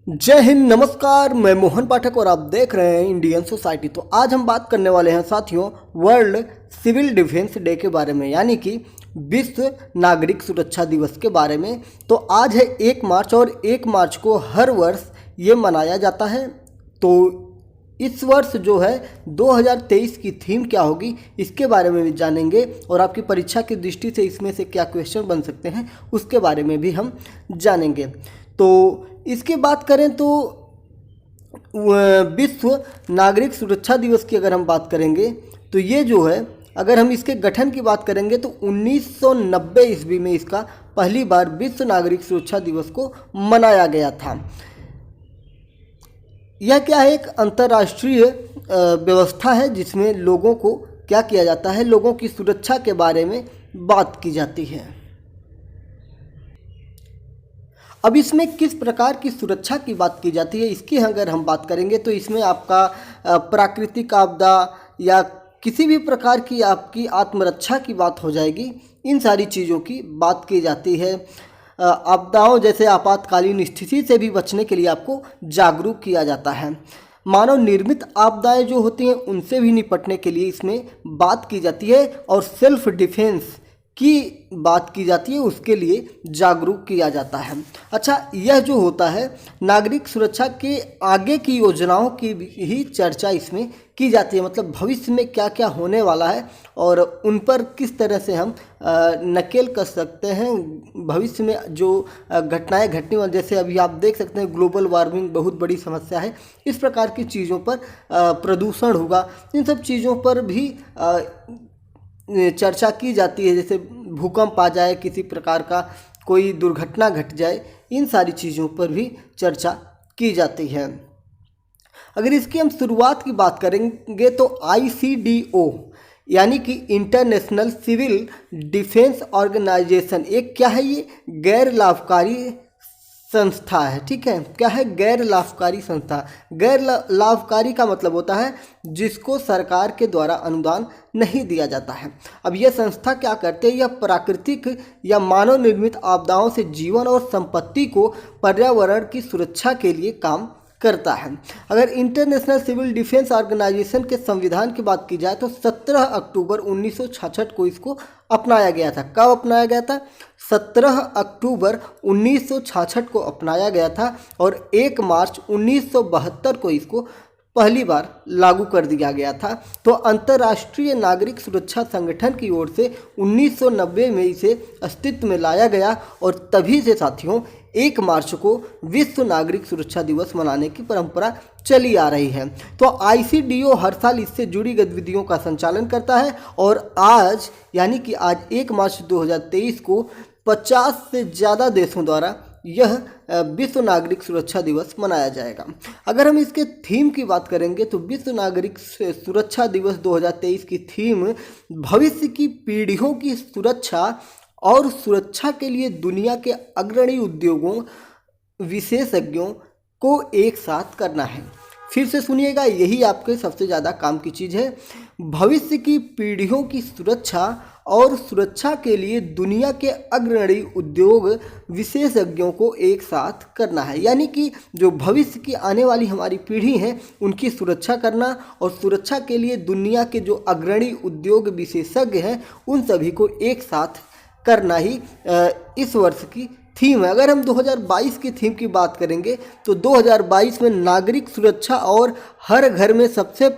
जय हिंद, नमस्कार। मैं मोहन पाठक और आप देख रहे हैं इंडियन सोसाइटी। तो आज हम बात करने वाले हैं साथियों वर्ल्ड सिविल डिफेंस डे के बारे में, यानी कि विश्व नागरिक सुरक्षा दिवस के बारे में। तो आज है 1 मार्च और 1 मार्च को हर वर्ष ये मनाया जाता है। तो इस वर्ष जो है 2023 की थीम क्या होगी इसके बारे में भी जानेंगे और आपकी परीक्षा की दृष्टि से इसमें से क्या क्वेश्चन बन सकते हैं उसके बारे में भी हम जानेंगे। तो इसकी बात करें तो विश्व नागरिक सुरक्षा दिवस की अगर हम बात करेंगे तो ये जो है, अगर हम इसके गठन की बात करेंगे तो 1990 ईस्वी में इसका पहली बार विश्व नागरिक सुरक्षा दिवस को मनाया गया था। यह क्या है, एक अंतर्राष्ट्रीय व्यवस्था है जिसमें लोगों को क्या किया जाता है, लोगों की सुरक्षा के बारे में बात की जाती है। अब इसमें किस प्रकार की सुरक्षा की बात की जाती है इसकी अगर हम बात करेंगे तो इसमें आपका प्राकृतिक आपदा या किसी भी प्रकार की आपकी आत्मरक्षा की बात हो जाएगी। इन सारी चीज़ों की बात की जाती है। आपदाओं जैसे आपातकालीन स्थिति से भी बचने के लिए आपको जागरूक किया जाता है। मानव निर्मित आपदाएं जो होती हैं उनसे भी निपटने के लिए इसमें बात की जाती है और सेल्फ डिफेंस की बात की जाती है, उसके लिए जागरूक किया जाता है। अच्छा, यह जो होता है नागरिक सुरक्षा के आगे की योजनाओं की ही चर्चा इसमें की जाती है, मतलब भविष्य में क्या क्या होने वाला है और उन पर किस तरह से हम नकेल कर सकते हैं। भविष्य में जो घटनाएं घटने वाली, जैसे अभी आप देख सकते हैं ग्लोबल वार्मिंग बहुत बड़ी समस्या है, इस प्रकार की चीज़ों पर प्रदूषण होगा, इन सब चीज़ों पर भी चर्चा की जाती है। जैसे भूकंप आ जाए, किसी प्रकार का कोई दुर्घटना घट जाए, इन सारी चीज़ों पर भी चर्चा की जाती है। अगर इसकी हम शुरुआत की बात करेंगे तो ICDO यानी कि इंटरनेशनल सिविल डिफेंस ऑर्गेनाइजेशन एक क्या है, ये गैर लाभकारी संस्था है। ठीक है, क्या है, गैर लाभकारी संस्था। गैर लाभकारी का मतलब होता है जिसको सरकार के द्वारा अनुदान नहीं दिया जाता है। अब यह संस्था क्या करते हैं, यह प्राकृतिक या मानव निर्मित आपदाओं से जीवन और संपत्ति को पर्यावरण की सुरक्षा के लिए काम करता है। अगर इंटरनेशनल सिविल डिफेंस ऑर्गेनाइजेशन के संविधान की बात की जाए तो 17 अक्टूबर 1966 को इसको अपनाया गया था। कब अपनाया गया था? 17 अक्टूबर 1966 को अपनाया गया था और 1 मार्च 1972 को इसको पहली बार लागू कर दिया गया था। तो अंतर्राष्ट्रीय नागरिक सुरक्षा संगठन की ओर से 1990 में इसे अस्तित्व में लाया गया और तभी से साथियों 1 मार्च को विश्व नागरिक सुरक्षा दिवस मनाने की परंपरा चली आ रही है। तो ICDO हर साल इससे जुड़ी गतिविधियों का संचालन करता है और आज यानी कि आज 1 मार्च 2023 को 50 से ज़्यादा देशों द्वारा यह विश्व नागरिक सुरक्षा दिवस मनाया जाएगा। अगर हम इसके थीम की बात करेंगे तो विश्व नागरिक सुरक्षा दिवस 2023 की थीम भविष्य की पीढ़ियों की सुरक्षा और सुरक्षा के लिए दुनिया के अग्रणी उद्योगों विशेषज्ञों को एक साथ करना है। फिर से सुनिएगा, यही आपके सबसे ज़्यादा काम की चीज़ है। भविष्य की पीढ़ियों की सुरक्षा और सुरक्षा के लिए दुनिया के अग्रणी उद्योग विशेषज्ञों को एक साथ करना है, यानी कि जो भविष्य की आने वाली हमारी पीढ़ी है उनकी सुरक्षा करना और सुरक्षा के लिए दुनिया के जो अग्रणी उद्योग विशेषज्ञ हैं उन सभी को एक साथ करना ही इस वर्ष की थीम है। अगर हम 2022 की थीम की बात करेंगे तो 2022 में नागरिक सुरक्षा और हर घर में सबसे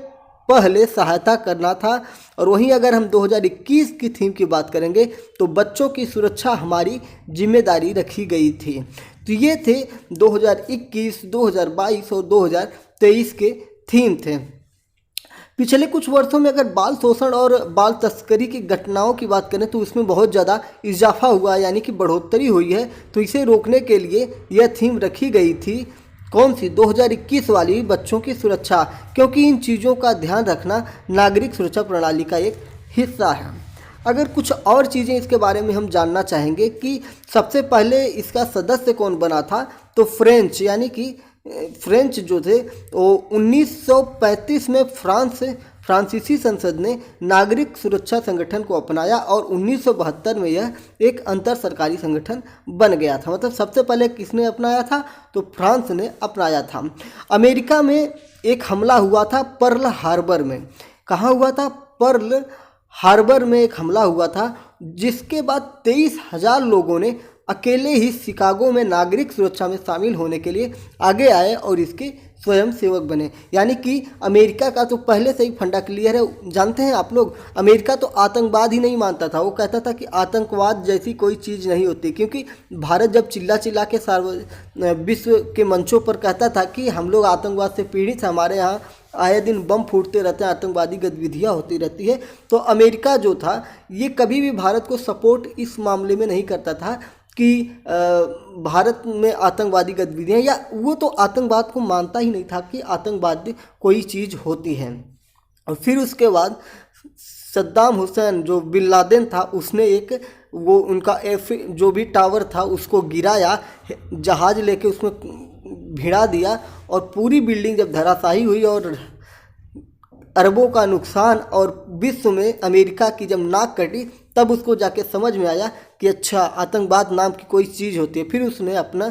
पहले सहायता करना था। और वहीं अगर हम 2021 की थीम की बात करेंगे तो बच्चों की सुरक्षा हमारी जिम्मेदारी रखी गई थी। तो ये थे 2021, 2022 और 2023 के थीम थे। पिछले कुछ वर्षों में अगर बाल शोषण और बाल तस्करी की घटनाओं की बात करें तो उसमें बहुत ज़्यादा इजाफा हुआ, यानी कि बढ़ोतरी हुई है। तो इसे रोकने के लिए यह थीम रखी गई थी। कौन सी? 2021 वाली, बच्चों की सुरक्षा, क्योंकि इन चीज़ों का ध्यान रखना नागरिक सुरक्षा प्रणाली का एक हिस्सा है। अगर कुछ और चीज़ें इसके बारे में हम जानना चाहेंगे कि सबसे पहले इसका सदस्य कौन बना था, तो फ्रेंच, यानी कि फ्रेंच जो थे वो 1935 में फ्रांसीसी संसद ने नागरिक सुरक्षा संगठन को अपनाया और 1972 में यह एक अंतर सरकारी संगठन बन गया था। मतलब सबसे पहले किसने अपनाया था, तो फ्रांस ने अपनाया था। अमेरिका में एक हमला हुआ था पर्ल हार्बर में। कहाँ हुआ था? पर्ल हार्बर में एक हमला हुआ था, जिसके बाद 23,000 लोगों ने अकेले ही शिकागो में नागरिक सुरक्षा में शामिल होने के लिए आगे आए और इसके स्वयं सेवक बने। यानी कि अमेरिका का तो पहले से ही फंडा क्लियर है। जानते हैं आप लोग, अमेरिका तो आतंकवाद ही नहीं मानता था। वो कहता था कि आतंकवाद जैसी कोई चीज़ नहीं होती, क्योंकि भारत जब चिल्ला चिल्ला के विश्व के मंचों पर कहता था कि हम लोग आतंकवाद से पीड़ित हैं, हमारे यहाँ आए दिन बम फूटते रहते हैं, आतंकवादी गतिविधियाँ होती रहती है, तो अमेरिका जो था ये कभी भी भारत को सपोर्ट इस मामले में नहीं करता था कि भारत में आतंकवादी गतिविधियाँ, या वो तो आतंकवाद को मानता ही नहीं था कि आतंकवाद कोई चीज़ होती है। और फिर उसके बाद सद्दाम हुसैन जो बिन लादेन था, उसने एक वो उनका जो भी टावर था उसको गिराया, जहाज़ लेके उसमें भिड़ा दिया और पूरी बिल्डिंग जब धराशायी हुई और अरबों का नुकसान और विश्व में अमेरिका की जब नाक कटी, तब उसको जाके समझ में आया कि अच्छा आतंकवाद नाम की कोई चीज़ होती है। फिर उसने अपना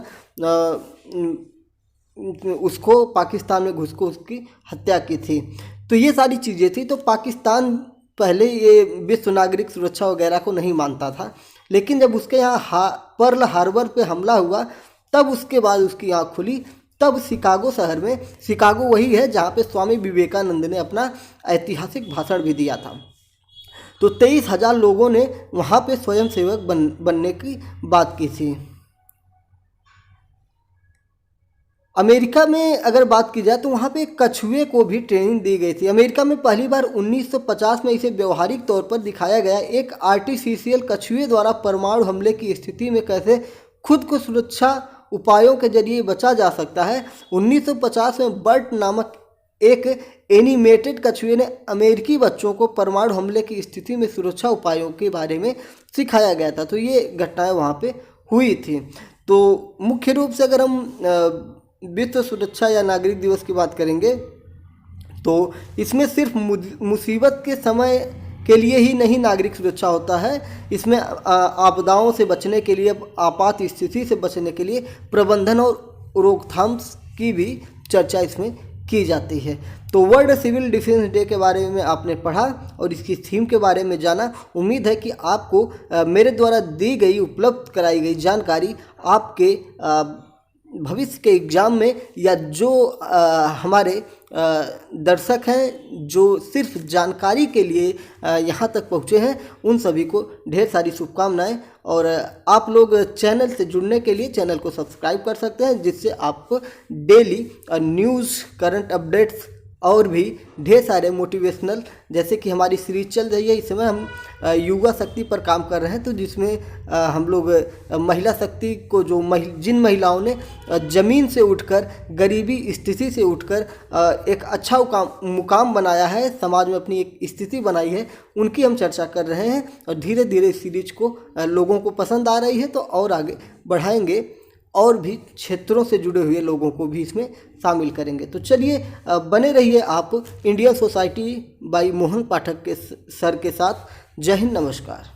उसको पाकिस्तान में घुस को उसकी हत्या की थी। तो ये सारी चीज़ें थी। तो पाकिस्तान पहले ये विश्व नागरिक सुरक्षा वगैरह को नहीं मानता था, लेकिन जब उसके यहाँ पर्ल हार्बर पे हमला हुआ, तब उसके बाद उसकी आँख खुली। तब शिकागो शहर में, शिकागो वही है जहाँ पे स्वामी विवेकानंद ने अपना ऐतिहासिक भाषण भी दिया था। तो 23,000 लोगों ने वहाँ पे स्वयं सेवक बनने की बात की थी। अमेरिका में अगर बात की जाए तो वहाँ पे कछुए को भी ट्रेनिंग दी गई थी। अमेरिका में पहली बार 1950 में इसे व्यवहारिक तौर पर दिखाया गया। एक आर्टिफिशियल कछुए द्वारा परमाणु हमले की स्थिति में कैसे खुद को सुरक्षा उपायों के जरिए बचा जा सकता है। 1950 में बर्ट नामक एक एनिमेटेड कछुए ने अमेरिकी बच्चों को परमाणु हमले की स्थिति में सुरक्षा उपायों के बारे में सिखाया गया था। तो ये घटनाएं वहाँ पे हुई थी। तो मुख्य रूप से अगर हम विश्व सुरक्षा या नागरिक दिवस की बात करेंगे तो इसमें सिर्फ मुसीबत के समय के लिए ही नहीं नागरिक सुरक्षा होता है। इसमें आपदाओं से बचने के लिए, आपात स्थिति से बचने के लिए प्रबंधन और रोकथाम की भी चर्चा इसमें की जाती है। तो वर्ल्ड सिविल डिफेंस डे के बारे में आपने पढ़ा और इसकी थीम के बारे में जाना। उम्मीद है कि आपको मेरे द्वारा दी गई, उपलब्ध कराई गई जानकारी आपके भविष्य के एग्ज़ाम में, या जो हमारे दर्शक हैं जो सिर्फ जानकारी के लिए यहाँ तक पहुँचे हैं, उन सभी को ढेर सारी शुभकामनाएं। और आप लोग चैनल से जुड़ने के लिए चैनल को सब्सक्राइब कर सकते हैं, जिससे आपको डेली न्यूज़, करंट अपडेट्स और भी ढेर सारे मोटिवेशनल, जैसे कि हमारी सीरीज चल रही है इस समय हम युवा शक्ति पर काम कर रहे हैं, तो जिसमें हम लोग महिला शक्ति को, जो जिन महिलाओं ने ज़मीन से उठकर, गरीबी स्थिति से उठकर एक अच्छा मुकाम बनाया है, समाज में अपनी एक स्थिति बनाई है, उनकी हम चर्चा कर रहे हैं। और धीरे धीरे इस सीरीज को लोगों को पसंद आ रही है, तो और आगे बढ़ाएंगे और भी क्षेत्रों से जुड़े हुए लोगों को भी इसमें शामिल करेंगे। तो चलिए बने रहिए आप Indian society by Mohan Pathak के सर के साथ। जय हिंद, नमस्कार।